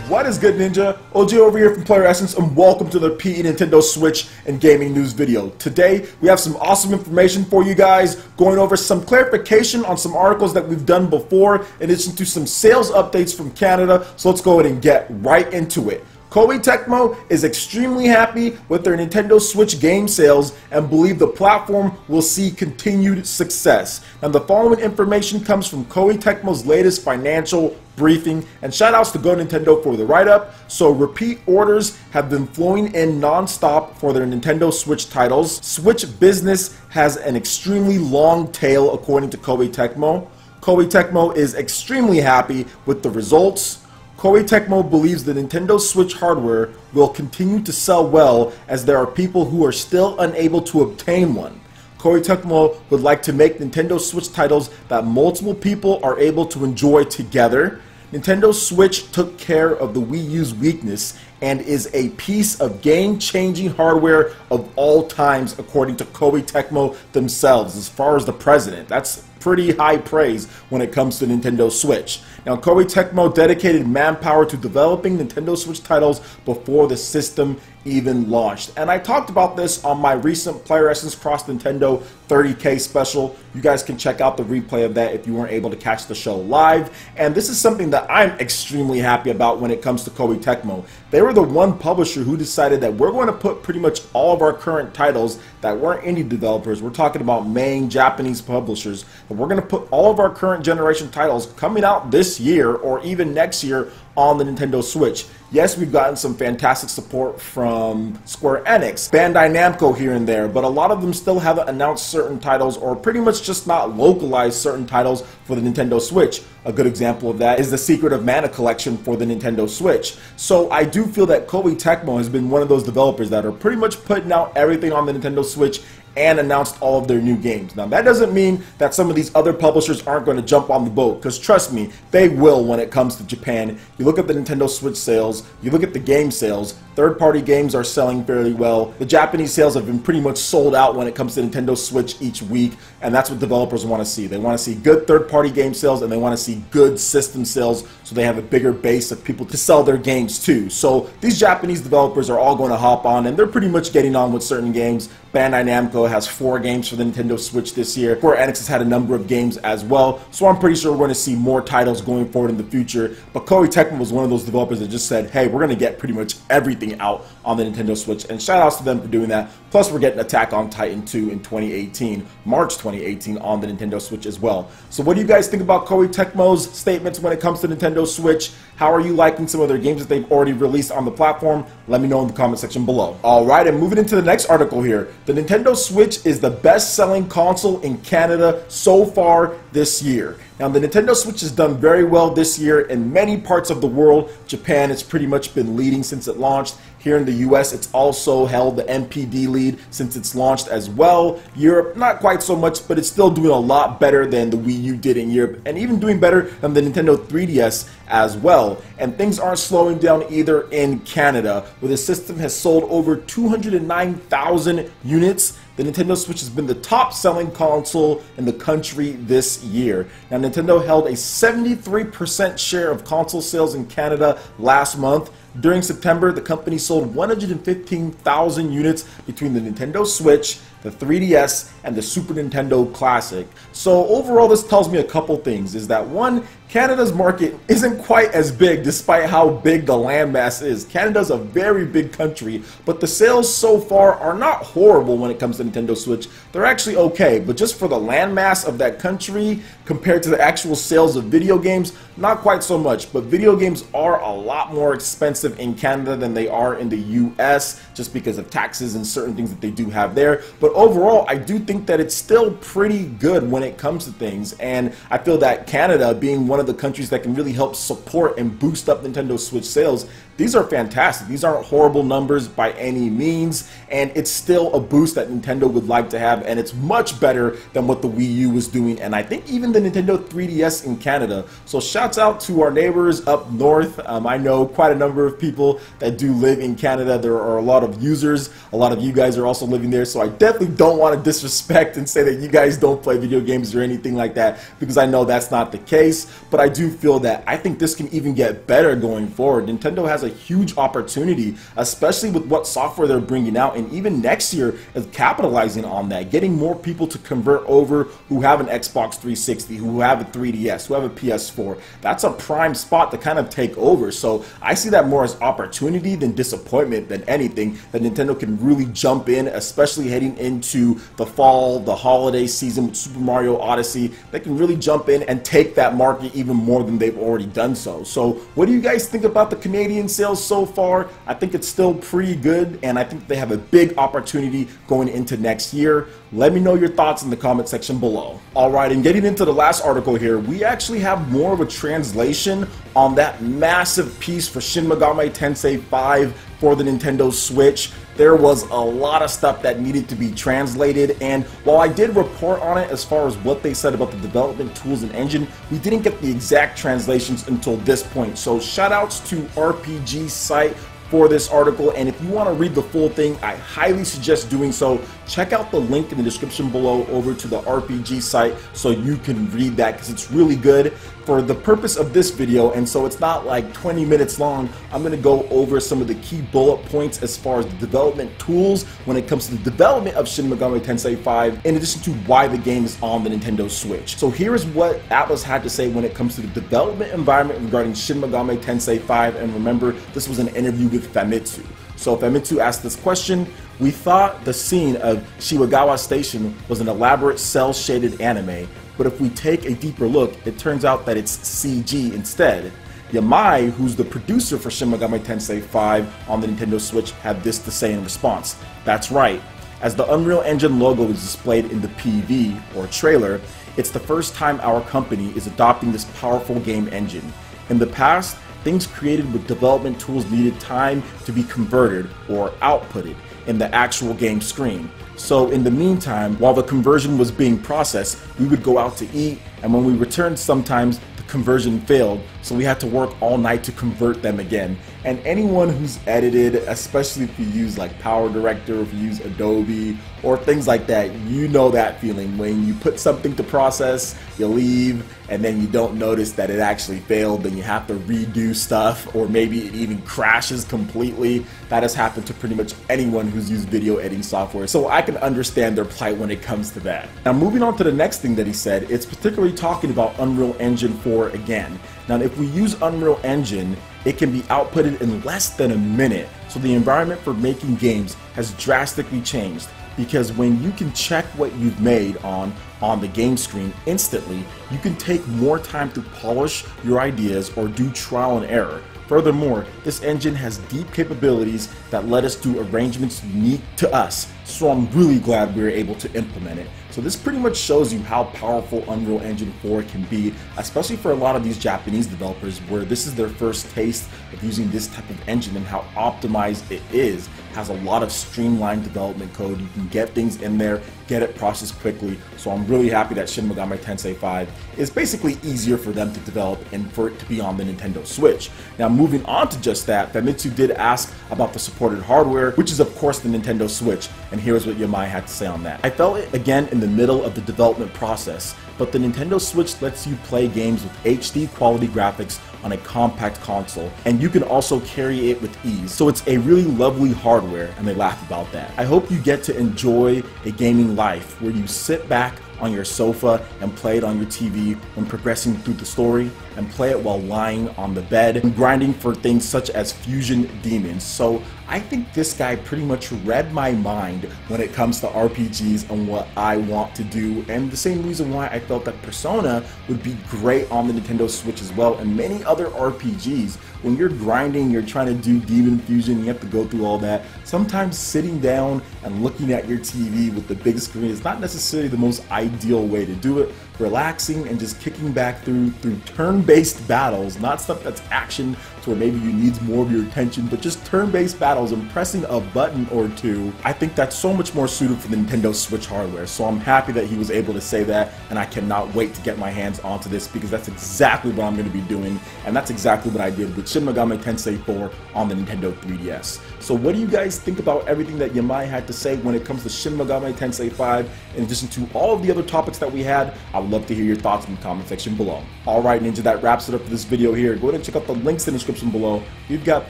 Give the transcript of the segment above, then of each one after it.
What is good, Ninja? OG over here from PlayerEssence, and welcome to the PE Nintendo Switch and Gaming News video. Today, we have some awesome information for you guys, going over some clarification on some articles that we've done before, in addition to some sales updates from Canada. So let's go ahead and get right into it. Koei Tecmo is extremely happy with their Nintendo Switch game sales and believe the platform will see continued success. Now, the following information comes from Koei Tecmo's latest financial briefing, and shout outs to Go Nintendo for the write-up. So repeat orders have been flowing in non-stop for their Nintendo Switch titles. Switch business has an extremely long tail according to Koei Tecmo. Koei Tecmo is extremely happy with the results. Koei Tecmo believes the Nintendo Switch hardware will continue to sell well as there are people who are still unable to obtain one. Koei Tecmo would like to make Nintendo Switch titles that multiple people are able to enjoy together. Nintendo Switch took care of the Wii U's weakness and is a piece of game-changing hardware of all times, according to Koei Tecmo themselves. As far as the president, that's pretty high praise when it comes to Nintendo Switch. Now, Koei Tecmo dedicated manpower to developing Nintendo Switch titles before the system even launched. And I talked about this on my recent PlayerEssence Cross Nintendo 30K special. You guys can check out the replay of that if you weren't able to catch the show live. And this is something that I'm extremely happy about when it comes to Koei Tecmo. They were the one publisher who decided that we're going to put pretty much all of our current titles that weren't indie developers, we're talking about main Japanese publishers, but we're going to put all of our current generation titles coming out this year or even next year on the Nintendo Switch. Yes, we've gotten some fantastic support from Square Enix, Bandai Namco here and there, but a lot of them still haven't announced certain titles or pretty much just not localized certain titles for the Nintendo Switch. A good example of that is the Secret of Mana collection for the Nintendo Switch. So I do feel that Koei Tecmo has been one of those developers that are pretty much putting out everything on the Nintendo Switch and announced all of their new games. Now, that doesn't mean that some of these other publishers aren't going to jump on the boat, because trust me, they will when it comes to Japan. You look at the Nintendo Switch sales, you look at the game sales, third-party games are selling fairly well. The Japanese sales have been pretty much sold out when it comes to Nintendo Switch each week, and that's what developers want to see. They want to see good third-party game sales, and they want to see good system sales so they have a bigger base of people to sell their games to. So these Japanese developers are all going to hop on, and they're pretty much getting on with certain games. Bandai Namco has 4 games for the Nintendo Switch this year. Square Enix has had a number of games as well, so I'm pretty sure we're going to see more titles going forward in the future. But Koei Tecmo was one of those developers that just said, hey, we're going to get pretty much everything out on the Nintendo Switch, and shout outs to them for doing that. Plus, we're getting Attack on Titan 2 in 2018, March 2018 on the Nintendo Switch as well. So what do you guys think about Koei Tecmo's statements when it comes to Nintendo Switch? How are you liking some of their games that they've already released on the platform? Let me know in the comment section below. Alright, and moving into the next article here. The Nintendo Switch is the best-selling console in Canada so far this year. Now, the Nintendo Switch has done very well this year in many parts of the world. Japan has pretty much been leading since it launched. Here in the US, it's also held the NPD lead since it's launched as well. Europe, not quite so much, but it's still doing a lot better than the Wii U did in Europe, and even doing better than the Nintendo 3DS as well. And things aren't slowing down either in Canada, where the system has sold over 209,000 units. The Nintendo Switch has been the top-selling console in the country this year. Now, Nintendo held a 73% share of console sales in Canada last month. During September, the company sold 115,000 units between the Nintendo Switch, the 3DS, and the Super Nintendo Classic. So overall, this tells me a couple things. Is that one, Canada's market isn't quite as big despite how big the landmass is. Canada's a very big country, but the sales so far are not horrible when it comes to Nintendo Switch. They're actually okay, but just for the landmass of that country compared to the actual sales of video games, not quite so much. But video games are a lot more expensive in Canada than they are in the US, just because of taxes and certain things that they do have there. But overall, I do think that it's still pretty good when it comes to things, and I feel that Canada, being one of the countries that can really help support and boost up Nintendo Switch sales, these are fantastic. These aren't horrible numbers by any means, and it's still a boost that Nintendo would like to have, and it's much better than what the Wii U was doing, and I think even the Nintendo 3DS in Canada. So shouts out to our neighbors up north. I know quite a number of people that do live in Canada. There are a lot of users. A lot of you guys are also living there, so I definitely definitely don't want to disrespect and say that you guys don't play video games or anything like that, because I know that's not the case, but I do feel that I think this can even get better going forward. Nintendo has a huge opportunity, especially with what software they're bringing out, and even next year is capitalizing on that, getting more people to convert over who have an Xbox 360, who have a 3DS, who have a PS4. That's a prime spot to kind of take over. So I see that more as opportunity than disappointment than anything, that Nintendo can really jump in, especially heading into the fall, the holiday season with Super Mario Odyssey. They can really jump in and take that market even more than they've already done so. So what do you guys think about the Canadian sales so far? I think it's still pretty good, and I think they have a big opportunity going into next year. Let me know your thoughts in the comment section below. Alright, and getting into the last article here, we actually have more of a translation on that massive piece for Shin Megami Tensei 5 for the Nintendo Switch. There was a lot of stuff that needed to be translated, and while I did report on it as far as what they said about the development tools and engine, we didn't get the exact translations until this point. So shoutouts to RPG site for this article, and if you want to read the full thing, I highly suggest doing so. Check out the link in the description below over to the RPG site so you can read that, because it's really good. For the purpose of this video, and so it's not like 20 minutes long, I'm going to go over some of the key bullet points as far as the development tools when it comes to the development of Shin Megami Tensei 5, in addition to why the game is on the Nintendo Switch. So here is what Atlas had to say when it comes to the development environment regarding Shin Megami Tensei 5, and remember, this was an interview with Famitsu. So Famitsu asked this question: "We thought the scene of Shiwagawa Station was an elaborate cel-shaded anime, but if we take a deeper look, it turns out that it's CG instead." Yamai, who's the producer for Shin Megami Tensei 5 on the Nintendo Switch, had this to say in response: "That's right. As the Unreal Engine logo is displayed in the PV, or trailer, it's the first time our company is adopting this powerful game engine. In the past, things created with development tools needed time to be converted or outputted in the actual game screen. So in the meantime, while the conversion was being processed, we would go out to eat, and when we returned sometimes the conversion failed, so we had to work all night to convert them again." And anyone who's edited, especially if you use like Power Director, if you use Adobe or things like that, you know that feeling when you put something to process, you leave, and then you don't notice that it actually failed, then you have to redo stuff, or maybe it even crashes completely. That has happened to pretty much anyone who's used video editing software, so I can understand their plight when it comes to that. Now moving on to the next thing that he said, it's particularly talking about Unreal Engine 4 again. Now if we use Unreal Engine, it can be outputted in less than a minute, so the environment for making games has drastically changed, because when you can check what you've made on the game screen instantly, you can take more time to polish your ideas or do trial and error. Furthermore, this engine has deep capabilities that let us do arrangements unique to us, so I'm really glad we were able to implement it. So this pretty much shows you how powerful Unreal Engine 4 can be, especially for a lot of these Japanese developers where this is their first taste of using this type of engine, and how optimized it is. It has a lot of streamlined development code. You can get things in there, get it processed quickly. So I'm really happy that Shin Megami Tensei 5 is basically easier for them to develop and for it to be on the Nintendo Switch. Now moving on to just that, Famitsu did ask about the supported hardware, which is of course the Nintendo Switch, and here's what Yamai had to say on that. "I felt it again in the middle of the development process, but the Nintendo Switch lets you play games with HD quality graphics on a compact console, and you can also carry it with ease. So it's a really lovely hardware," and they laughed about that. "I hope you get to enjoy a gaming life where you sit back on your sofa and play it on your TV when progressing through the story, and play it while lying on the bed and grinding for things such as Fusion Demons." So I think this guy pretty much read my mind when it comes to RPGs and what I want to do, and the same reason why I felt that Persona would be great on the Nintendo Switch as well, and many other RPGs. When you're grinding, you're trying to do Demon Fusion, you have to go through all that. Sometimes sitting down and looking at your TV with the big screen is not necessarily the most ideal way to do it. relaxing and just kicking back through turn-based battles, not stuff that's action to where maybe you need more of your attention, but just turn-based battles and pressing a button or two. I think that's so much more suited for the Nintendo Switch hardware. So I'm happy that he was able to say that, and I cannot wait to get my hands onto this because that's exactly what I'm going to be doing, and that's exactly what I did with Shin Megami Tensei 4 on the Nintendo 3DS. So what do you guys think about everything that Yamai had to say when it comes to Shin Megami Tensei 5? In addition to all of the other topics that we had, I would love to hear your thoughts in the comment section below. Alright Ninja, that wraps it up for this video here. Go ahead and check out the links in the description below. We've got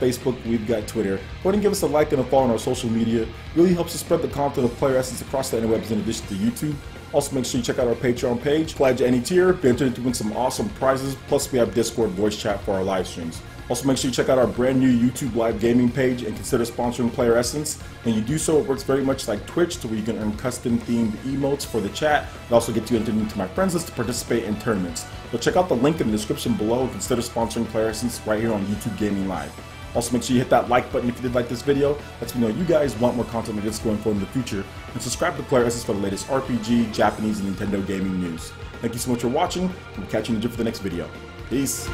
Facebook, we've got Twitter. Go ahead and give us a like and a follow on our social media. It really helps us spread the content of PlayerEssence across the interwebs in addition to YouTube. Also make sure you check out our Patreon page. Pledge any tier, be entered to win some awesome prizes, plus we have Discord voice chat for our live streams. Also make sure you check out our brand new YouTube live gaming page and consider sponsoring PlayerEssence. When you do so, it works very much like Twitch to where you can earn custom themed emotes for the chat. It also gets you entered into my friends list to participate in tournaments. So check out the link in the description below and consider sponsoring PlayerEssence right here on YouTube Gaming Live. Also make sure you hit that like button if you did like this video. Lets me know you guys want more content like this going forward in the future. And subscribe to PlayerEssence for the latest RPG, Japanese, and Nintendo gaming news. Thank you so much for watching, and we'll catch you in the next video. Peace.